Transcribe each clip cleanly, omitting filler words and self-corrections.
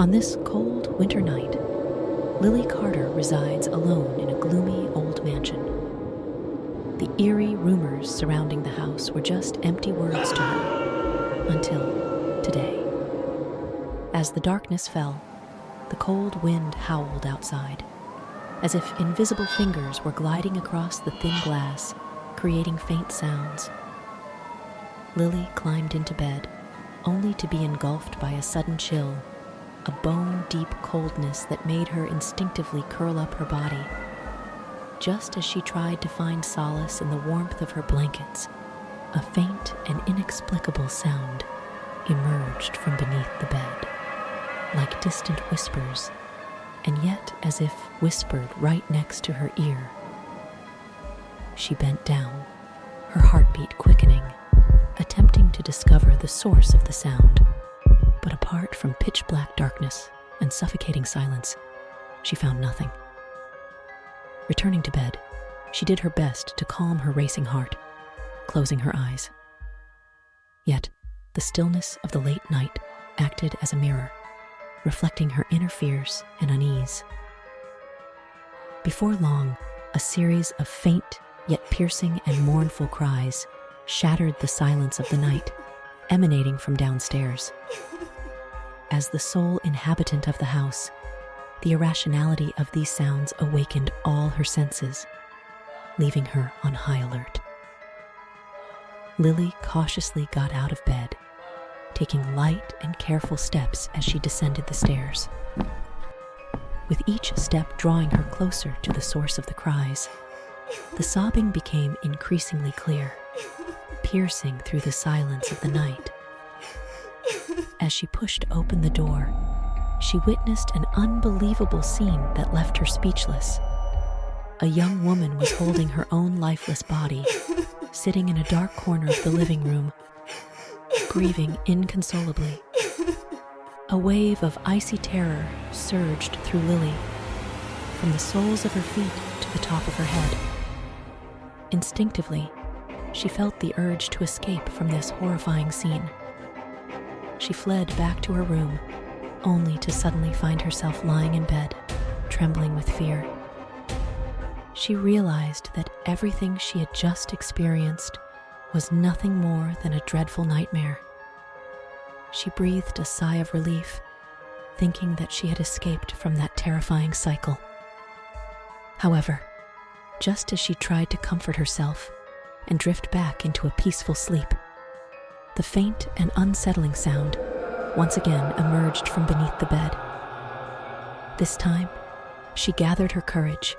On this cold winter night, Lily Carter resides alone in a gloomy old mansion. The eerie rumors surrounding the house were just empty words to her, until today. As the darkness fell, the cold wind howled outside, as if invisible fingers were gliding across the thin glass, creating faint sounds. Lily climbed into bed, only to be engulfed by a sudden chill, a bone-deep coldness that made her instinctively curl up her body. Just as she tried to find solace in the warmth of her blankets, a faint and inexplicable sound emerged from beneath the bed, like distant whispers, and yet as if whispered right next to her ear. She bent down, her heartbeat quickening, attempting to discover the source of the sound. But apart from pitch-black darkness and suffocating silence, she found nothing. Returning to bed, she did her best to calm her racing heart, closing her eyes. Yet, the stillness of the late night acted as a mirror, reflecting her inner fears and unease. Before long, a series of faint yet piercing and mournful cries shattered the silence of the night, emanating from downstairs. As the sole inhabitant of the house, the irrationality of these sounds awakened all her senses, leaving her on high alert. Lily cautiously got out of bed, taking light and careful steps as she descended the stairs. With each step drawing her closer to the source of the cries, the sobbing became increasingly clear, piercing through the silence of the night. As she pushed open the door, she witnessed an unbelievable scene that left her speechless. A young woman was holding her own lifeless body, sitting in a dark corner of the living room, grieving inconsolably. A wave of icy terror surged through Lily, from the soles of her feet to the top of her head. Instinctively, she felt the urge to escape from this horrifying scene. She fled back to her room, only to suddenly find herself lying in bed, trembling with fear. She realized that everything she had just experienced was nothing more than a dreadful nightmare. She breathed a sigh of relief, thinking that she had escaped from that terrifying cycle. However, just as she tried to comfort herself and drift back into a peaceful sleep, the faint and unsettling sound once again emerged from beneath the bed. This time, she gathered her courage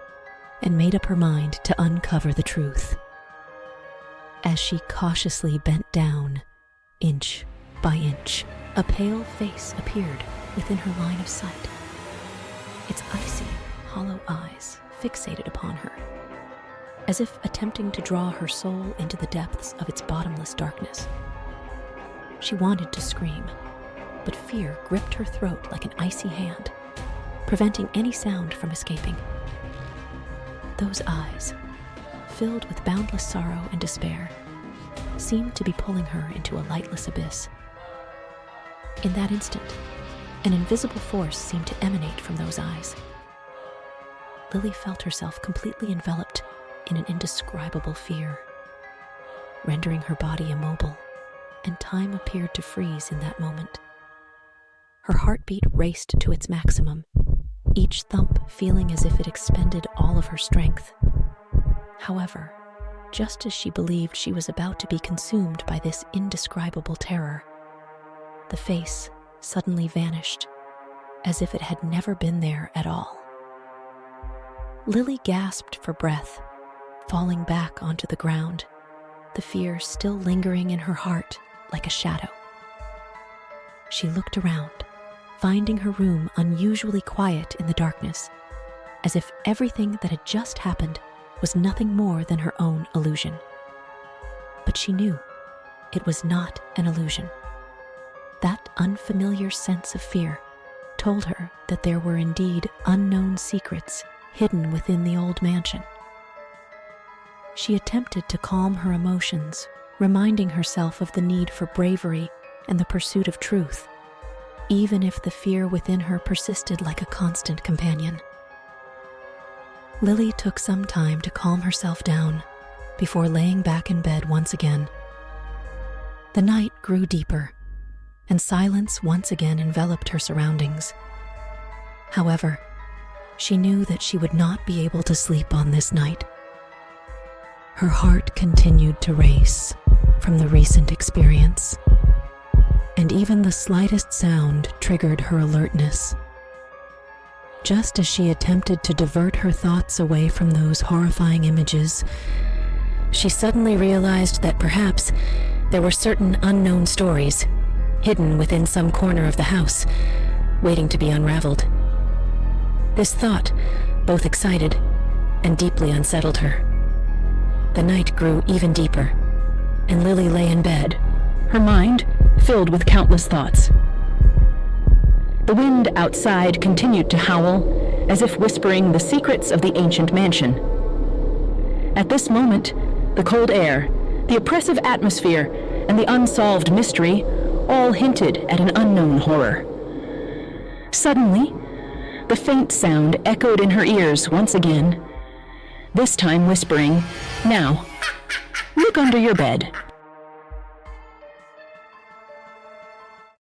and made up her mind to uncover the truth. As she cautiously bent down, inch by inch, a pale face appeared within her line of sight, its icy, hollow eyes fixated upon her, as if attempting to draw her soul into the depths of its bottomless darkness. She wanted to scream, but fear gripped her throat like an icy hand, preventing any sound from escaping. Those eyes, filled with boundless sorrow and despair, seemed to be pulling her into a lightless abyss. In that instant, an invisible force seemed to emanate from those eyes. Lily felt herself completely enveloped in an indescribable fear, rendering her body immobile, and time appeared to freeze in that moment. Her heartbeat raced to its maximum, each thump feeling as if it expended all of her strength. However, just as she believed she was about to be consumed by this indescribable terror, the face suddenly vanished, as if it had never been there at all. Lily gasped for breath, falling back onto the ground, the fear still lingering in her heart like a shadow. She looked around, finding her room unusually quiet in the darkness, as if everything that had just happened was nothing more than her own illusion. But she knew it was not an illusion. That unfamiliar sense of fear told her that there were indeed unknown secrets hidden within the old mansion. She attempted to calm her emotions, reminding herself of the need for bravery and the pursuit of truth. even if the fear within her persisted like a constant companion. Lily took some time to calm herself down before laying back in bed once again. The night grew deeper, and silence once again enveloped her surroundings. However, she knew that she would not be able to sleep on this night. Her heart continued to race from the recent experience, and even the slightest sound triggered her alertness. Just as she attempted to divert her thoughts away from those horrifying images, she suddenly realized that perhaps there were certain unknown stories hidden within some corner of the house, waiting to be unraveled. This thought both excited and deeply unsettled her. The night grew even deeper, and Lily lay in bed, her mind filled with countless thoughts. The wind outside continued to howl, as if whispering the secrets of the ancient mansion. At this moment, the cold air, the oppressive atmosphere, and the unsolved mystery all hinted at an unknown horror. Suddenly, the faint sound echoed in her ears once again, this time whispering, "Now, look under your bed."